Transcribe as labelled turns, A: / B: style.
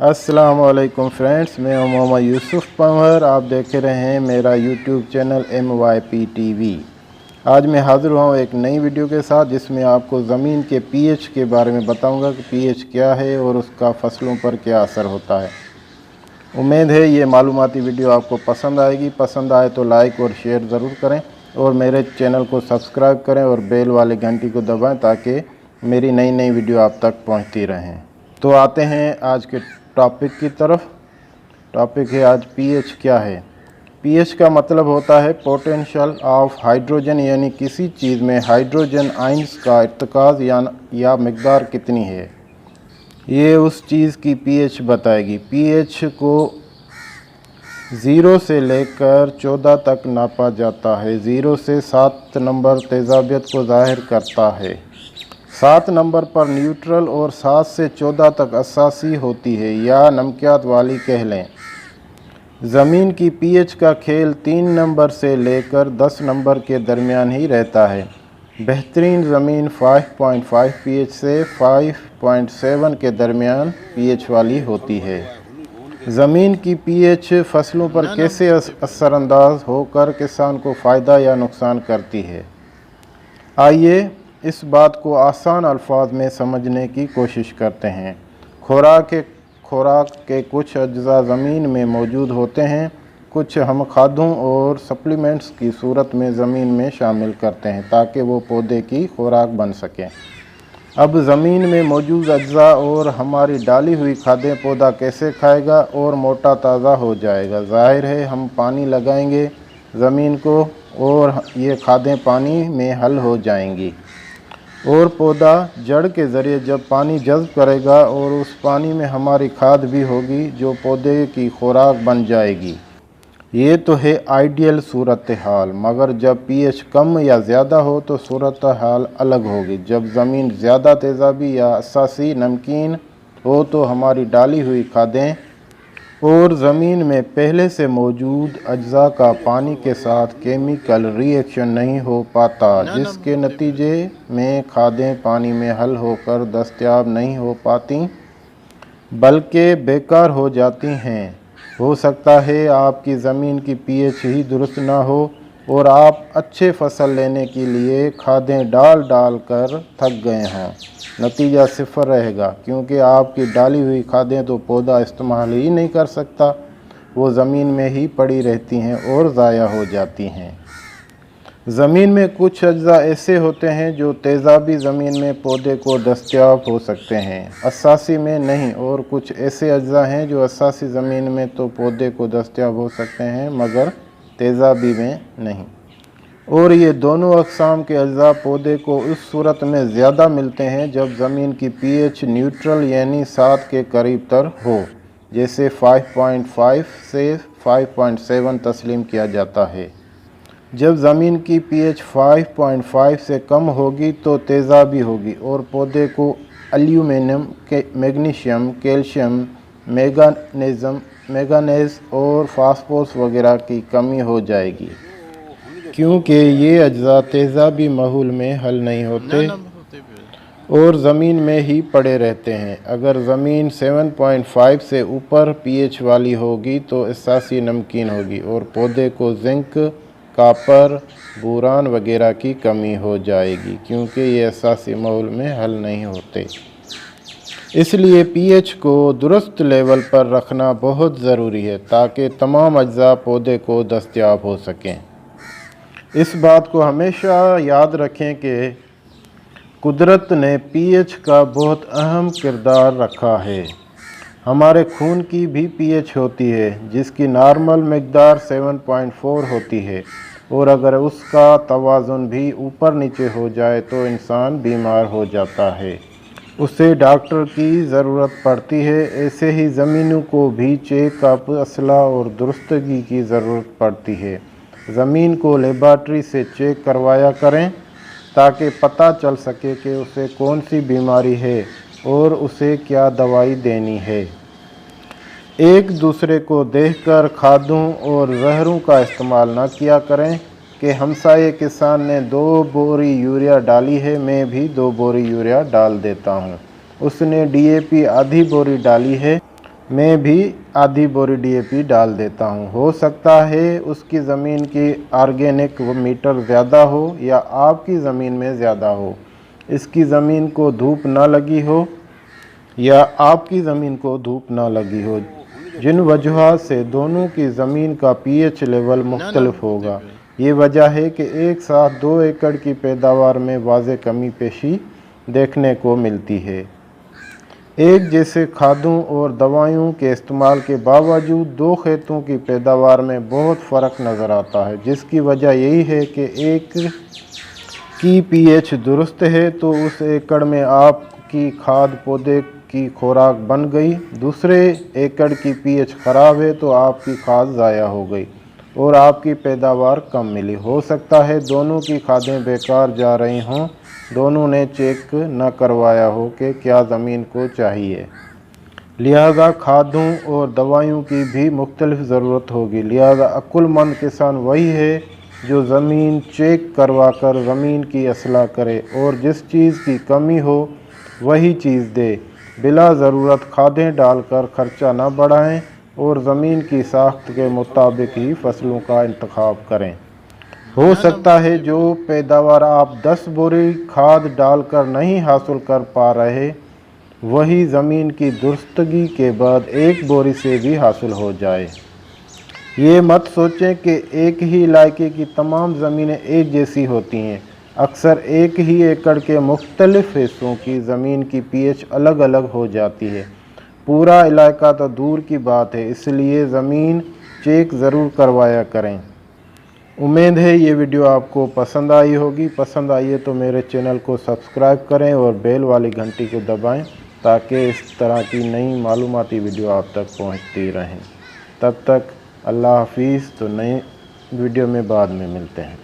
A: अस्सलाम वालेकुम फ्रेंड्स, मैं हूं मोहम्मद यूसुफ पंवर। आप देख रहे हैं मेरा यूट्यूब चैनल MYP TV। आज मैं हाज़िर हुआ हूं एक नई वीडियो के साथ जिसमें आपको ज़मीन के pH के बारे में बताऊंगा कि pH क्या है और उसका फसलों पर क्या असर होता है। उम्मीद है ये मालूमाती वीडियो आपको पसंद आएगी। पसंद आए तो लाइक और शेयर ज़रूर करें और मेरे चैनल को सब्सक्राइब करें और बेल वाली घंटी को दबाएं ताकि मेरी नई नई वीडियो आप तक पहुंचती रहें। तो आते हैं आज के टॉपिक की तरफ। टॉपिक है आज पीएच क्या है। पीएच का मतलब होता है पोटेंशियल ऑफ हाइड्रोजन, यानी किसी चीज़ में हाइड्रोजन आयंस का इर्तिकाज़ या मिकदार कितनी है, ये उस चीज़ की पीएच बताएगी। पीएच को 0 से लेकर 14 तक नापा जाता है। 0 से 7 नंबर तेज़ाबियत को ज़ाहिर करता है। 7 नंबर पर न्यूट्रल और 7 से 14 तक असासी होती है या नमकियात वाली कह लें। ज़मीन की पीएच का खेल 3 नंबर से लेकर 10 नंबर के दरमियान ही रहता है। बेहतरीन ज़मीन 5.5 पीएच से 5.7 के दरमियान पीएच वाली होती है। ज़मीन की पीएच फसलों पर कैसे असरअंदाज होकर किसान को फ़ायदा या नुकसान करती है, आइए इस बात को आसान अल्फाज में समझने की कोशिश करते हैं। खुराक के कुछ अज्जा ज़मीन में मौजूद होते हैं, कुछ हम खादों और सप्लीमेंट्स की सूरत में ज़मीन में शामिल करते हैं ताकि वो पौधे की खुराक बन सकें। अब ज़मीन में मौजूद अज्जा और हमारी डाली हुई खादें पौधा कैसे खाएगा और मोटा ताज़ा हो जाएगा। ज़ाहिर है हम पानी लगाएंगे ज़मीन को और ये खादें पानी में हल हो जाएंगी और पौधा जड़ के ज़रिए जब पानी जज़्ब करेगा और उस पानी में हमारी खाद भी होगी जो पौधे की खुराक बन जाएगी। ये तो है आइडियल सूरत हाल, मगर जब पीएच कम या ज़्यादा हो तो सूरत हाल अलग होगी। जब ज़मीन ज़्यादा तेज़ाबी या असासी नमकीन हो तो हमारी डाली हुई खादें और ज़मीन में पहले से मौजूद अज्जा का पानी के साथ केमिकल रिएक्शन नहीं हो पाता, जिसके नतीजे में खादें पानी में हल होकर दस्तयाब नहीं हो पाती बल्कि बेकार हो जाती हैं। हो सकता है आपकी ज़मीन की पीएच ही दुरुस्त ना हो और आप अच्छे फसल लेने के लिए खादें डाल कर थक गए हों। नतीजा सिफर रहेगा क्योंकि आपकी डाली हुई खादें तो पौधा इस्तेमाल ही नहीं कर सकता, वो ज़मीन में ही पड़ी रहती हैं और ज़ाया हो जाती हैं। ज़मीन में कुछ अज्जा ऐसे होते हैं जो तेज़ाबी ज़मीन में पौधे को दस्तयाब हो सकते हैं, असासी में नहीं, और कुछ ऐसे अज्जा हैं जो असासी ज़मीन में तो पौधे को दस्तयाब हो सकते हैं मगर तेज़ाबी में नहीं। और ये दोनों अक़साम के अज्जा पौधे को उस सूरत में ज़्यादा मिलते हैं जब ज़मीन की पीएच न्यूट्रल यानी 7 के करीब तर हो, जैसे 5.5 से 5.7 तस्लीम किया जाता है। जब ज़मीन की पीएच 5.5 से कम होगी तो तेज़ाबी होगी और पौधे को एल्यूमिनियम, मैग्नीशियम, कैल्शियम, मैंगनीज और फास्फोरस वगैरह की कमी हो जाएगी क्योंकि ये अज्जा तेज़ाबी माहौल में हल नहीं होते और ज़मीन में ही पड़े रहते हैं। अगर ज़मीन 7.5 से ऊपर पीएच वाली होगी तो असासी नमकीन होगी और पौधे को जिंक, कापर, बोरान वगैरह की कमी हो जाएगी क्योंकि ये असासी माहौल में हल नहीं होते। इसलिए पीएच को दुरुस्त लेवल पर रखना बहुत ज़रूरी है ताकि तमाम अज्जा पौधे को दस्तयाब हो सकें। इस बात को हमेशा याद रखें कि कुदरत ने पीएच का बहुत अहम किरदार रखा है। हमारे खून की भी पीएच होती है जिसकी नॉर्मल मिकदार 7.4 होती है और अगर उसका तवाज़ुन भी ऊपर नीचे हो जाए तो इंसान बीमार हो जाता है, उसे डॉक्टर की ज़रूरत पड़ती है। ऐसे ही ज़मीनों को भी चेकअप, असलाह और दुरुस्तगी की ज़रूरत पड़ती है। ज़मीन को लेबॉर्ट्री से चेक करवाया करें ताकि पता चल सके कि उसे कौन सी बीमारी है और उसे क्या दवाई देनी है। एक दूसरे को देखकर खादों और जहरों का इस्तेमाल न किया करें कि हमसाये किसान ने 2 बोरी यूरिया डाली है, मैं भी 2 बोरी यूरिया डाल देता हूँ। उसने डीएपी आधी बोरी डाली है मैं भी आधी बोरी डीएपी डाल देता हूँ। हो सकता है उसकी ज़मीन की ऑर्गेनिक मीटर ज़्यादा हो या आपकी ज़मीन में ज़्यादा हो, इसकी ज़मीन को धूप ना लगी हो या आपकी ज़मीन को धूप ना लगी हो, जिन वजूहात से दोनों की ज़मीन का पीएच लेवल मुख्तलिफ होगा। ये वजह है कि एक साथ 2 एकड़ की पैदावार में वाज़े कमी पेशी देखने को मिलती है। एक जैसे खादों और दवाइयों के इस्तेमाल के बावजूद 2 खेतों की पैदावार में बहुत फ़र्क नज़र आता है, जिसकी वजह यही है कि एक की पीएच दुरुस्त है तो उस एकड़ में आपकी खाद पौधे की खुराक बन गई, दूसरे एकड़ की पीएच ख़राब है तो आपकी खाद ज़ाया हो गई और आपकी पैदावार कम मिली। हो सकता है दोनों की खादें बेकार जा रही हों, दोनों ने चेक न करवाया हो कि क्या ज़मीन को चाहिए। लिहाजा खादों और दवाइयों की भी मुख्तलिफ ज़रूरत होगी। लिहाजा अक्लमंद किसान वही है जो ज़मीन चेक करवा कर ज़मीन की असलाह करे और जिस चीज़ की कमी हो वही चीज़ दे। बिला ज़रूरत खादें डालकर ख़र्चा न बढ़ाएं और ज़मीन की साख्त के मुताबिक ही फसलों का इंतखाब करें। हो सकता है जो पैदावार आप 10 बोरी खाद डालकर नहीं हासिल कर पा रहे, वही ज़मीन की दुरुस्तगी के बाद 1 बोरी से भी हासिल हो जाए। ये मत सोचें कि एक ही इलाके की तमाम ज़मीनें एक जैसी होती हैं। अक्सर एक ही एकड़ के मुख्तलिफ हिस्सों की ज़मीन की पीएच अलग अलग हो जाती है। पूरा इलाका तो दूर की बात है, इसलिए ज़मीन चेक ज़रूर करवाया करें। उम्मीद है ये वीडियो आपको पसंद आई होगी। पसंद आई है तो मेरे चैनल को सब्सक्राइब करें और बेल वाली घंटी को दबाएं ताकि इस तरह की नई मालूमाती वीडियो आप तक पहुंचती रहें। तब तक अल्लाह हाफिज़। तो नए वीडियो में बाद में मिलते हैं।